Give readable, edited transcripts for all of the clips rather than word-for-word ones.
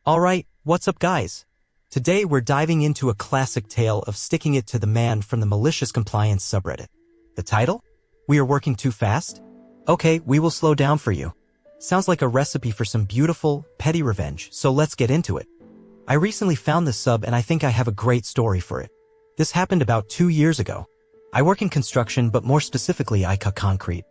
Alright, what's up guys? Today we're diving into a classic tale of sticking it to the man from the Malicious Compliance subreddit. The title? We are working too fast? Okay, we will slow down for you. Sounds like a recipe for some beautiful, petty revenge, so let's get into it. I recently found this sub and I think I have a great story for it. This happened about 2 years ago. I work in construction, but more specifically I cut concrete.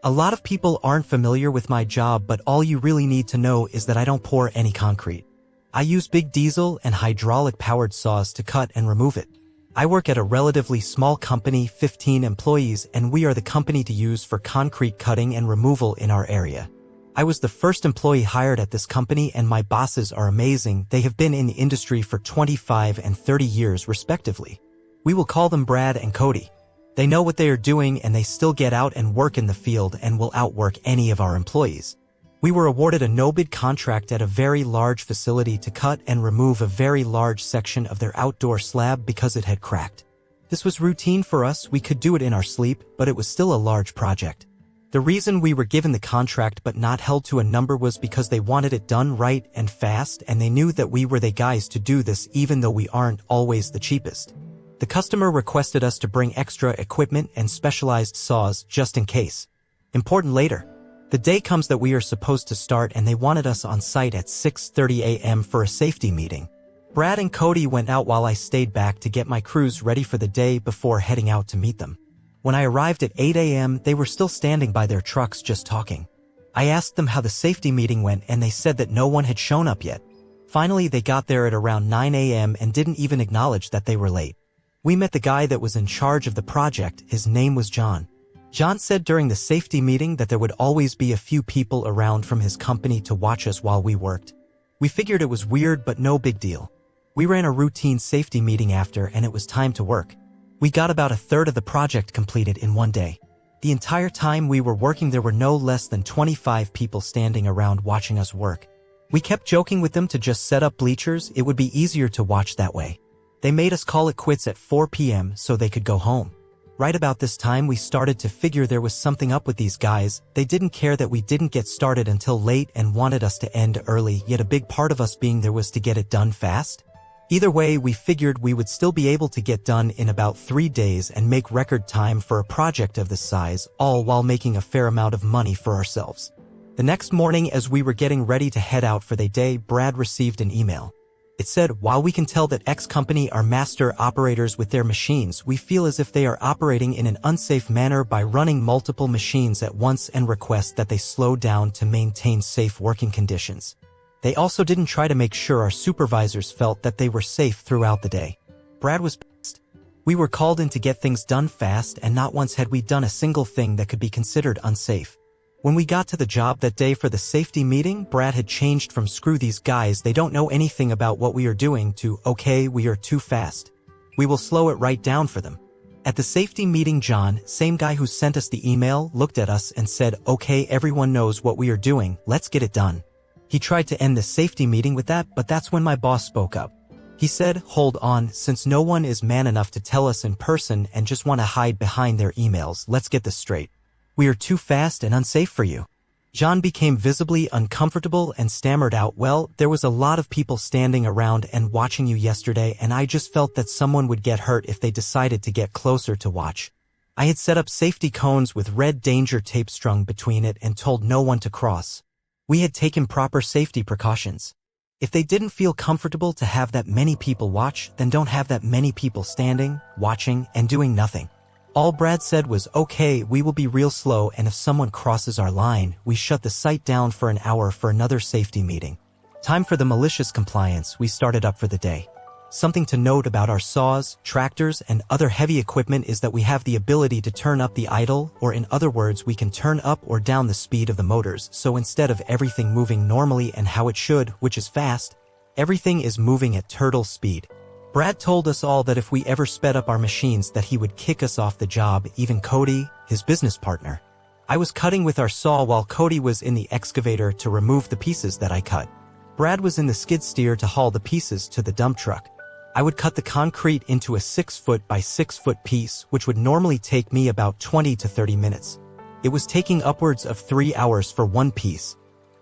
A lot of people aren't familiar with my job, but all you really need to know is that I don't pour any concrete. I use big diesel and hydraulic-powered saws to cut and remove it. I work at a relatively small company, 15 employees, and we are the company to use for concrete cutting and removal in our area. I was the first employee hired at this company, and my bosses are amazing. They have been in the industry for 25 and 30 years respectively. We will call them Brad and Cody. They know what they are doing and they still get out and work in the field and will outwork any of our employees. We were awarded a no-bid contract at a very large facility to cut and remove a very large section of their outdoor slab because it had cracked. This was routine for us, we could do it in our sleep, but it was still a large project. The reason we were given the contract but not held to a number was because they wanted it done right and fast, and they knew that we were the guys to do this even though we aren't always the cheapest. The customer requested us to bring extra equipment and specialized saws just in case. Important later. The day comes that we are supposed to start and they wanted us on site at 6:30 a.m. for a safety meeting. Brad and Cody went out while I stayed back to get my crews ready for the day before heading out to meet them. When I arrived at 8 a.m., they were still standing by their trucks just talking. I asked them how the safety meeting went and they said that no one had shown up yet. Finally, they got there at around 9 a.m. and didn't even acknowledge that they were late. We met the guy that was in charge of the project. His name was John. John said during the safety meeting that there would always be a few people around from his company to watch us while we worked. We figured it was weird, but no big deal. We ran a routine safety meeting after and it was time to work. We got about a third of the project completed in one day. The entire time we were working there were no less than 25 people standing around watching us work. We kept joking with them to just set up bleachers, it would be easier to watch that way. They made us call it quits at 4 p.m. so they could go home. Right about this time we started to figure there was something up with these guys. They didn't care that we didn't get started until late and wanted us to end early, yet a big part of us being there was to get it done fast. Either way, we figured we would still be able to get done in about 3 days and make record time for a project of this size, all while making a fair amount of money for ourselves. The next morning, as we were getting ready to head out for the day, Brad received an email. It said, while we can tell that X company are master operators with their machines, we feel as if they are operating in an unsafe manner by running multiple machines at once and request that they slow down to maintain safe working conditions. They also didn't try to make sure our supervisors felt that they were safe throughout the day. Brad was pissed. We were called in to get things done fast and not once had we done a single thing that could be considered unsafe. When we got to the job that day for the safety meeting, Brad had changed from "screw these guys, they don't know anything about what we are doing" to "okay, we are too fast. We will slow it right down for them." At the safety meeting, John, same guy who sent us the email, looked at us and said, "Okay, everyone knows what we are doing, let's get it done." He tried to end the safety meeting with that, but that's when my boss spoke up. He said, "Hold on, since no one is man enough to tell us in person and just want to hide behind their emails, let's get this straight. We are too fast and unsafe for you." John became visibly uncomfortable and stammered out, "Well, there was a lot of people standing around and watching you yesterday, and I just felt that someone would get hurt if they decided to get closer to watch. I had set up safety cones with red danger tape strung between it and told no one to cross. We had taken proper safety precautions. If they didn't feel comfortable to have that many people watch, then don't have that many people standing, watching, and doing nothing." All Brad said was, "Okay, we will be real slow, and if someone crosses our line, we shut the site down for an hour for another safety meeting." Time for the malicious compliance. We started up for the day. Something to note about our saws, tractors, and other heavy equipment is that we have the ability to turn up the idle, or in other words, we can turn up or down the speed of the motors, so instead of everything moving normally and how it should, which is fast, everything is moving at turtle speed. Brad told us all that if we ever sped up our machines that he would kick us off the job, even Cody, his business partner. I was cutting with our saw while Cody was in the excavator to remove the pieces that I cut. Brad was in the skid steer to haul the pieces to the dump truck. I would cut the concrete into a 6-foot by 6-foot piece, which would normally take me about 20 to 30 minutes. It was taking upwards of 3 hours for one piece.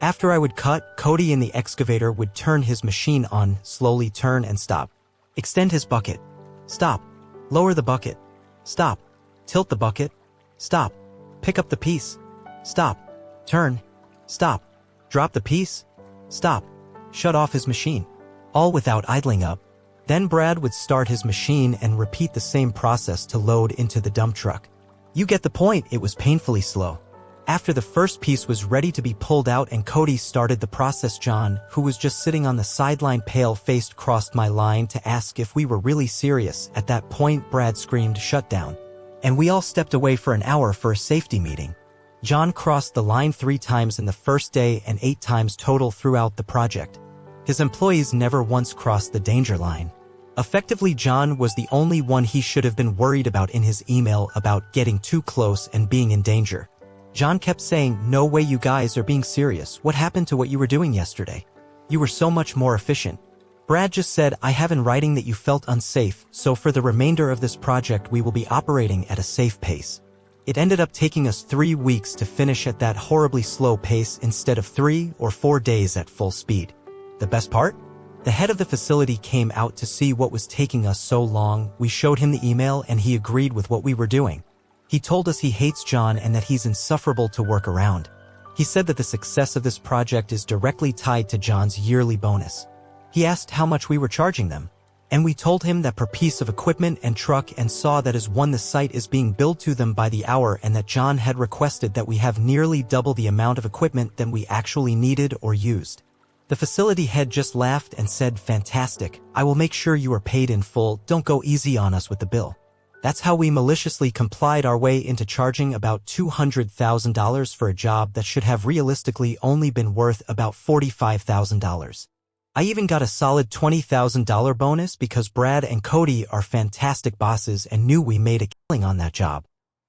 After I would cut, Cody in the excavator would turn his machine on, slowly turn and stop. Extend his bucket. Stop. Lower the bucket. Stop. Tilt the bucket. Stop. Pick up the piece. Stop. Turn. Stop. Drop the piece. Stop. Shut off his machine. All without idling up. Then Brad would start his machine and repeat the same process to load into the dump truck. You get the point, it was painfully slow. After the first piece was ready to be pulled out and Cody started the process, John, who was just sitting on the sideline pale-faced, crossed my line to ask if we were really serious. At that point, Brad screamed, "Shut down." And we all stepped away for an hour for a safety meeting. John crossed the line 3 times in the first day and 8 times total throughout the project. His employees never once crossed the danger line. Effectively, John was the only one he should have been worried about in his email about getting too close and being in danger. John kept saying, "No way, you guys are being serious. What happened to what you were doing yesterday? You were so much more efficient." Brad just said, "I have in writing that you felt unsafe, so for the remainder of this project we will be operating at a safe pace." It ended up taking us 3 weeks to finish at that horribly slow pace instead of 3 or 4 days at full speed. The best part? The head of the facility came out to see what was taking us so long. We showed him the email and he agreed with what we were doing. He told us he hates John and that he's insufferable to work around. He said that the success of this project is directly tied to John's yearly bonus. He asked how much we were charging them, and we told him that per piece of equipment and truck, and saw that as one the site is being billed to them by the hour, and that John had requested that we have nearly double the amount of equipment than we actually needed or used. The facility head just laughed and said, "Fantastic, I will make sure you are paid in full, don't go easy on us with the bill." That's how we maliciously complied our way into charging about $200,000 for a job that should have realistically only been worth about $45,000. I even got a solid $20,000 bonus because Brad and Cody are fantastic bosses and knew we made a killing on that job.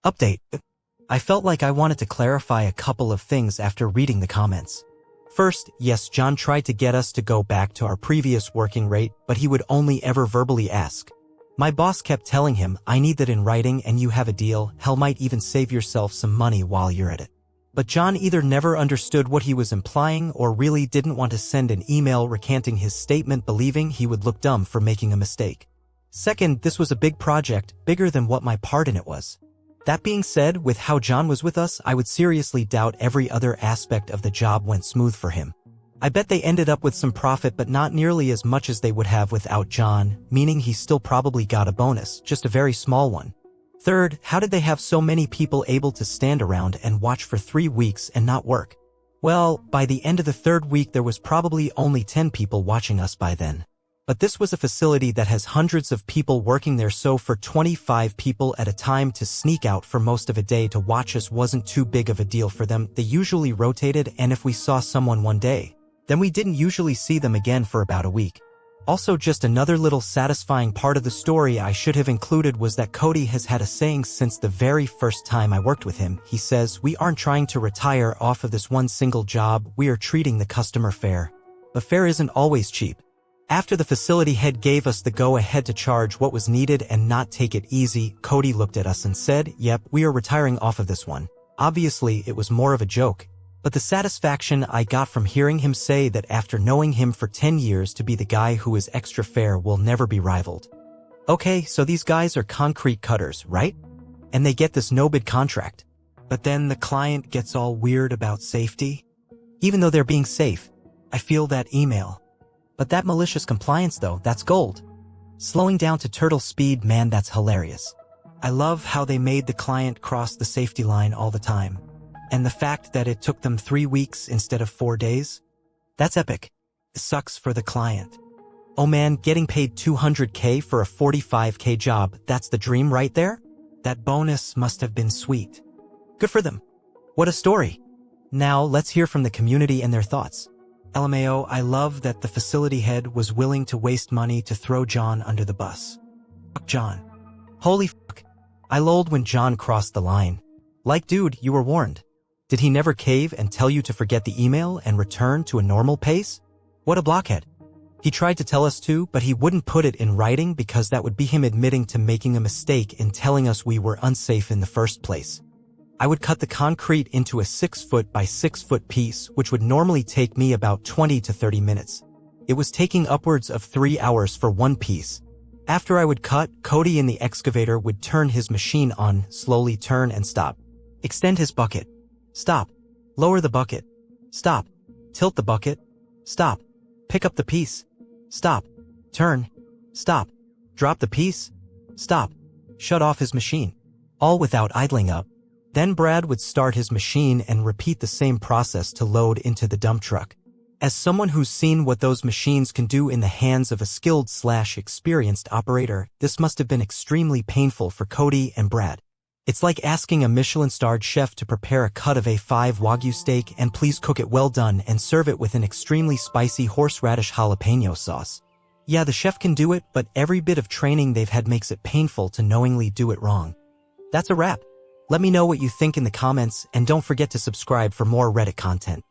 Update. I felt like I wanted to clarify a couple of things after reading the comments. First, yes, John tried to get us to go back to our previous working rate, but he would only ever verbally ask. My boss kept telling him, "I need that in writing and you have a deal, hell, might even save yourself some money while you're at it." But John either never understood what he was implying or really didn't want to send an email recanting his statement, believing he would look dumb for making a mistake. Second, this was a big project, bigger than what my part in it was. That being said, with how John was with us, I would seriously doubt every other aspect of the job went smooth for him. I bet they ended up with some profit, but not nearly as much as they would have without John, meaning he still probably got a bonus, just a very small one. Third, how did they have so many people able to stand around and watch for 3 weeks and not work? Well, by the end of the 3rd week there was probably only 10 people watching us by then. But this was a facility that has hundreds of people working there, so for 25 people at a time to sneak out for most of a day to watch us wasn't too big of a deal for them. They usually rotated, and if we saw someone one day, then we didn't usually see them again for about a week. Also, just another little satisfying part of the story I should have included was that Cody has had a saying since the very first time I worked with him. He says, "We aren't trying to retire off of this one single job, we are treating the customer fair." But fair isn't always cheap. After the facility head gave us the go-ahead to charge what was needed and not take it easy, Cody looked at us and said, "Yep, we are retiring off of this one." Obviously, it was more of a joke. But the satisfaction I got from hearing him say that after knowing him for 10 years to be the guy who is extra fair will never be rivaled. Okay, so these guys are concrete cutters, right? And they get this no-bid contract. But then the client gets all weird about safety. Even though they're being safe, I feel that email. But that malicious compliance though, that's gold. Slowing down to turtle speed, man, that's hilarious. I love how they made the client cross the safety line all the time. And the fact that it took them 3 weeks instead of 4 days? That's epic. It sucks for the client. Oh man, getting paid $200K for a $45K job, that's the dream right there? That bonus must have been sweet. Good for them. What a story. Now, let's hear from the community and their thoughts. LMAO, I love that the facility head was willing to waste money to throw John under the bus. Fuck John. Holy fuck. I lolled when John crossed the line. Like, dude, you were warned. Did he never cave and tell you to forget the email and return to a normal pace? What a blockhead. He tried to tell us to, but he wouldn't put it in writing because that would be him admitting to making a mistake in telling us we were unsafe in the first place. I would cut the concrete into a 6-foot by 6-foot piece, which would normally take me about 20 to 30 minutes. It was taking upwards of 3 hours for one piece. After I would cut, Cody in the excavator would turn his machine on, slowly turn and stop. Extend his bucket. Stop. Lower the bucket. Stop. Tilt the bucket. Stop. Pick up the piece. Stop. Turn. Stop. Drop the piece. Stop. Shut off his machine. All without idling up. Then Brad would start his machine and repeat the same process to load into the dump truck. As someone who's seen what those machines can do in the hands of a skilled/experienced operator, this must have been extremely painful for Cody and Brad. It's like asking a Michelin-starred chef to prepare a cut of A5 Wagyu steak and please cook it well done and serve it with an extremely spicy horseradish jalapeno sauce. Yeah, the chef can do it, but every bit of training they've had makes it painful to knowingly do it wrong. That's a wrap. Let me know what you think in the comments and don't forget to subscribe for more Reddit content.